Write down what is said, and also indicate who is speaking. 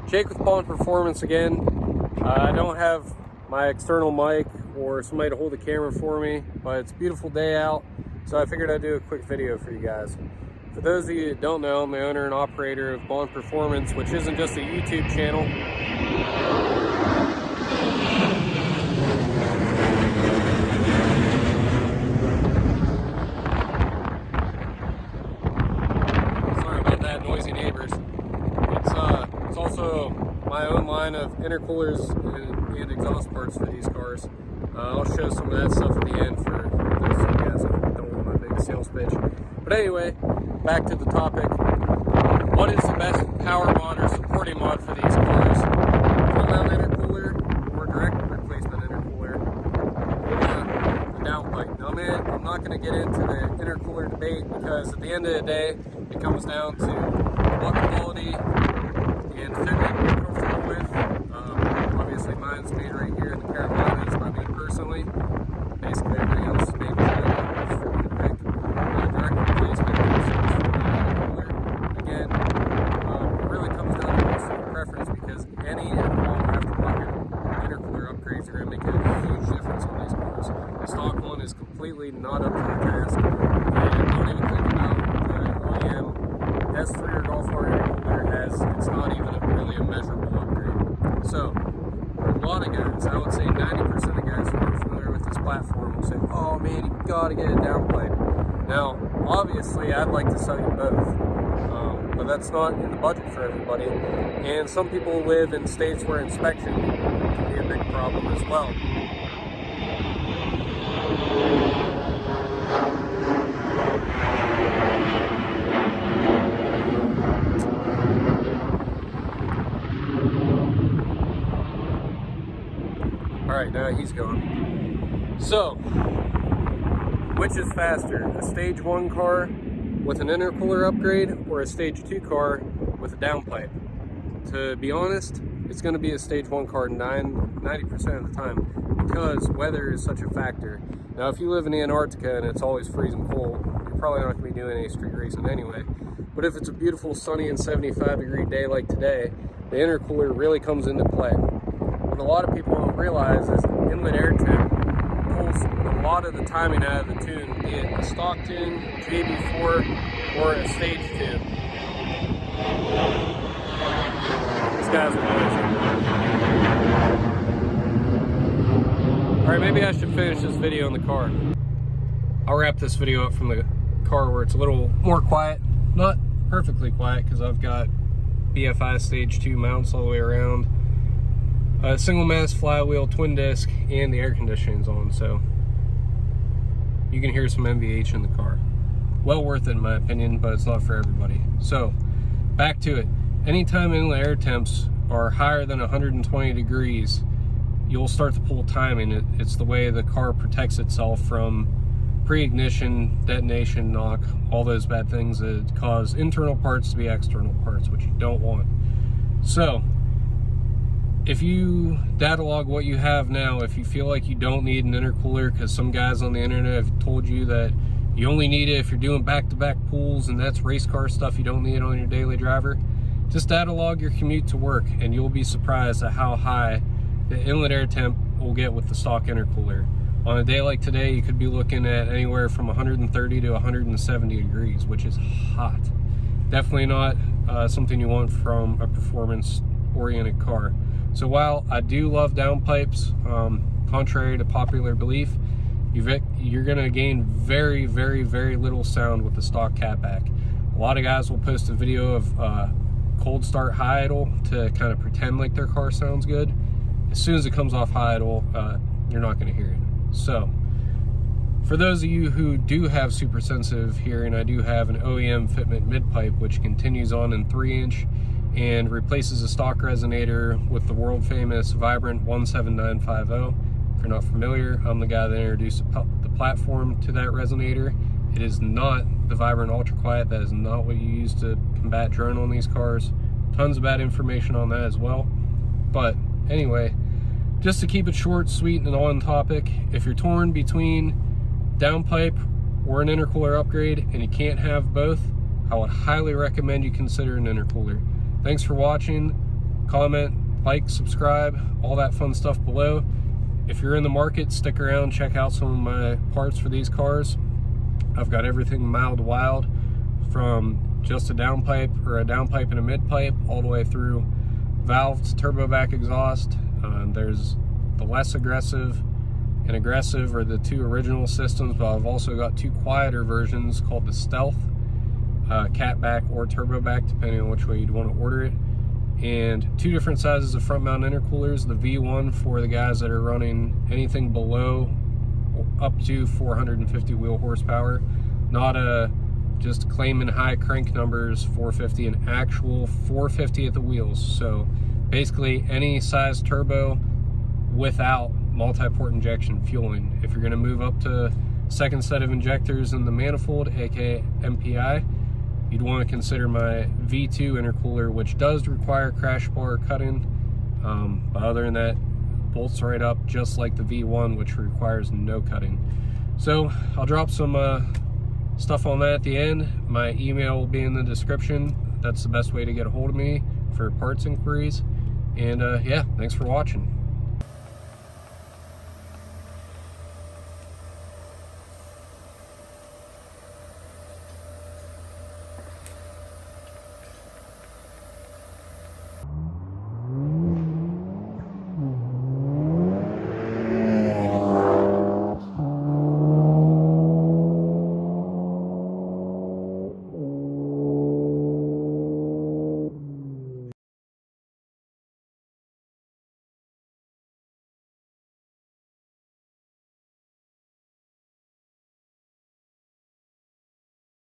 Speaker 1: Jake with Bond Performance again. I don't have my external mic or somebody to hold the camera for me, but it's a beautiful day out, so I figured I'd do a quick video for you guys. For those of you that don't know, I'm the owner and operator of Bond Performance, which isn't just a YouTube channel. Sorry about that, noisy neighbors. It's also my own line of intercoolers and exhaust parts for these cars. I'll show some of that stuff at the end for those of you guys that don't want my big sales pitch. But anyway, back to the topic. What is the best power mod or supporting mod for these cars? Full mount intercooler or direct replacement intercooler? The downpipe. Now, man, I'm not going to get into the intercooler debate because at the end of the day, it comes down to what quality and fitment you're comfortable with. Obviously, mine's made right here in the Carolinas by me personally. Basically, everything else is made in China. It's fairly quick. Direct replacement is intercooler. Again, it really comes down to personal preference because any and all aftermarket intercooler upgrades are going to make a huge difference on these cars. The stock one is completely not up to the task. And don't even think about the OEM S3 or Golf R intercooler as it's not even really a measurable upgrade. So, a lot of guys, I would say 90% of guys who are familiar with this platform will say, oh man, you gotta get a downpipe. Now, obviously, I'd like to sell you both, but that's not in the budget for everybody. And some people live in states where inspection can be a big problem as well. Alright, now he's gone. So, which is faster? A stage 1 car with an intercooler upgrade or a stage 2 car with a downpipe? To be honest, it's going to be a stage 1 car 90% of the time because weather is such a factor. Now, if you live in Antarctica and it's always freezing cold, you're probably not going to be doing any street racing anyway. But if it's a beautiful sunny and 75-degree day like today, the intercooler really comes into play. What a lot of people don't realize is inlet air temp pulls a lot of the timing out of the tune, be it a stock tune, JB4, or a stage tune. These guys are noisy. Alright, maybe I should finish this video in the car. I'll wrap this video up from the car where it's a little more quiet. Not perfectly quiet because I've got BFI stage 2 mounts all the way around. Single mass flywheel, twin disc, and the air conditioning's on, so you can hear some MVH in the car. Well worth it in my opinion, but it's not for everybody. So, back to it. Anytime inlet air temps are higher than 120 degrees, you'll start to pull timing. It's the way the car protects itself from pre-ignition, detonation, knock, all those bad things that cause internal parts to be external parts, which you don't want. So, if you data log what you have now, if you feel like you don't need an intercooler because some guys on the internet have told you that you only need it if you're doing back-to-back pulls and that's race car stuff, you don't need it on your daily driver, just data log your commute to work and you'll be surprised at how high the inlet air temp will get with the stock intercooler. On a day like today, you could be looking at anywhere from 130 to 170 degrees, which is hot. Definitely not something you want from a performance-oriented car. So while I do love downpipes, contrary to popular belief, you're going to gain very, very, very little sound with the stock catback. A lot of guys will post a video of cold start high idle to kind of pretend like their car sounds good. As soon as it comes off high idle, you're not going to hear it. So for those of you who do have super sensitive hearing, I do have an OEM fitment mid-pipe which continues on in 3-inch and replaces a stock resonator with the world famous Vibrant 17950. If you're not familiar, I'm the guy that introduced the platform to that resonator. It is not the Vibrant Ultra Quiet. That is not what you use to combat drone on these cars. Tons of bad information on that as well. But anyway, just to keep it short, sweet, and on topic, if you're torn between downpipe or an intercooler upgrade and you can't have both, I would highly recommend you consider an intercooler. Thanks for watching. comment, like, subscribe, all that fun stuff below. If you're in the market, stick around, check out some of my parts for these cars. I've got everything mild to wild, from just a downpipe or a downpipe and a mid-pipe all the way through valved turbo back exhaust. There's the less aggressive and aggressive, or the two original systems, but I've also got two quieter versions called the Stealth, catback or turbo back, depending on which way you'd want to order it. And two different sizes of front mount intercoolers, the V1 for the guys that are running anything below up to 450 wheel horsepower, not just claiming high crank numbers, 450, an actual 450 at the wheels. So basically any size turbo without multi-port injection fueling. If you're going to move up to second set of injectors in the manifold, aka MPI, you'd want to consider my V2 intercooler, which does require crash bar cutting, but other than that, bolts right up just like the V1, which requires no cutting. So I'll drop some stuff on that at the end. My email will be in the description. That's the best way to get a hold of me for parts inquiries. And yeah, thanks for watching.